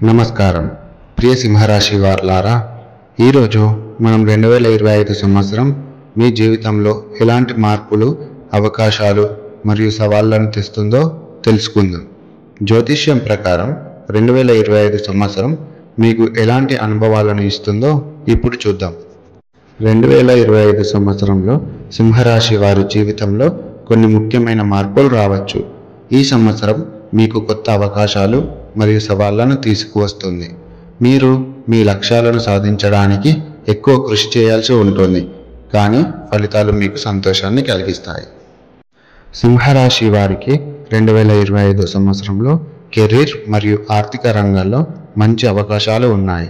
నమస్కారం ప్రియ సింహరాశి వారులారా, ఈరోజు మనం 2025 సంవత్సరం మీ జీవితంలో ఎలాంటి మార్పులు, అవకాశాలు మరియు సవాళ్లను తెస్తుందో తెలుసుకుందాం. జ్యోతిష్యం ప్రకారం 2025 సంవత్సరం మీకు ఎలాంటి అనుభవాలను ఇస్తుందో ఇప్పుడు చూద్దాం. 2025 సంవత్సరంలో సింహరాశి వారి జీవితంలో కొన్ని ముఖ్యమైన మార్పులు రావచ్చు. ఈ సంవత్సరం మీకు కొత్త అవకాశాలు మరియు సవాళ్లను తీసుకువస్తుంది. మీరు మీ లక్ష్యాలను సాధించడానికి ఎక్కువ కృషి చేయాల్సి ఉంటుంది, కానీ ఫలితాలు మీకు సంతోషాన్ని కలిగిస్తాయి. సింహరాశి వారికి 2025 సంవత్సరంలో కెరీర్ మరియు ఆర్థిక రంగాల్లో మంచి అవకాశాలు ఉన్నాయి.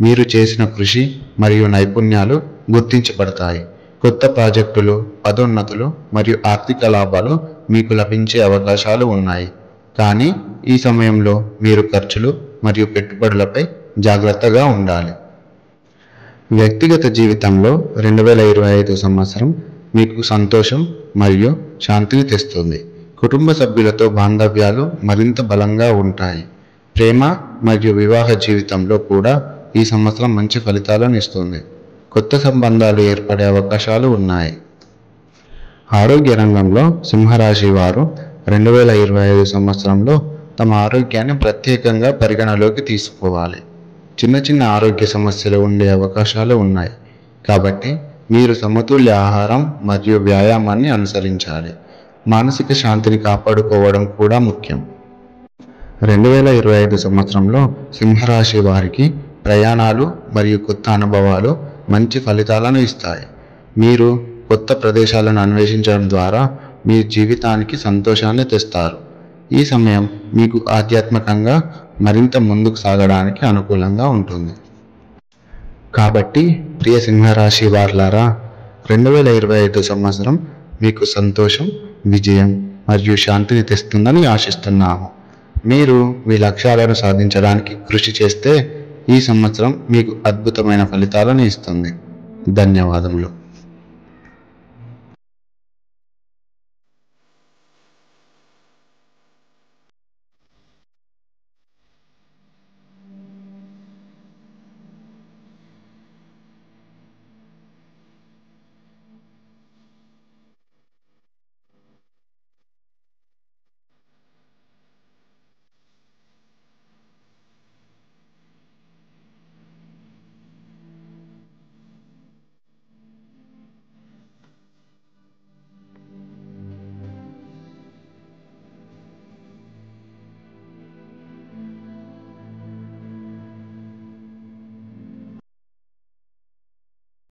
మీరు చేసిన కృషి మరియు నైపుణ్యాలు గుర్తించబడతాయి. కొత్త ప్రాజెక్టులు, పదోన్నతులు మరియు ఆర్థిక లాభాలు మీకు లభించే అవకాశాలు ఉన్నాయి. కానీ ఈ సమయంలో మీరు ఖర్చులు మరియు పెట్టుబడులపై జాగ్రత్తగా ఉండాలి. వ్యక్తిగత జీవితంలో 2025 సంవత్సరం మీకు సంతోషం మరియు శాంతిని తెస్తుంది. కుటుంబ సభ్యులతో బాంధవ్యాలు మరింత బలంగా ఉంటాయి. ప్రేమ మరియు వివాహ జీవితంలో కూడా ఈ సంవత్సరం మంచి ఫలితాలను ఇస్తుంది. కొత్త సంబంధాలు ఏర్పడే అవకాశాలు ఉన్నాయి. ఆరోగ్య రంగంలో సింహరాశి వారు 2025 సంవత్సరంలో తమ ఆరోగ్యాన్ని ప్రత్యేకంగా పరిగణలోకి తీసుకోవాలి. చిన్న చిన్న ఆరోగ్య సమస్యలు ఉండే అవకాశాలు ఉన్నాయి, కాబట్టి మీరు సమతుల్య ఆహారం మరియు వ్యాయామాన్ని అనుసరించాలి. మానసిక శాంతిని కాపాడుకోవడం కూడా ముఖ్యం. 2025 సంవత్సరంలో సింహరాశి వారికి ప్రయాణాలు మరియు కొత్త అనుభవాలు మంచి ఫలితాలను ఇస్తాయి. మీరు కొత్త ప్రదేశాలను అన్వేషించడం ద్వారా మీ జీవితానికి సంతోషాన్ని తెస్తారు. ఈ సమయం మీకు ఆధ్యాత్మికంగా మరింత ముందుకు సాగడానికి అనుకూలంగా ఉంటుంది. కాబట్టి ప్రియ సింహరాశి వారులారా, 2025 సంవత్సరం మీకు సంతోషం, విజయం మరియు శాంతిని తెస్తుందని ఆశిస్తున్నాము. మీరు మీ లక్ష్యాలను సాధించడానికి కృషి చేస్తే ఈ సంవత్సరం మీకు అద్భుతమైన ఫలితాలను ఇస్తుంది. ధన్యవాదములు.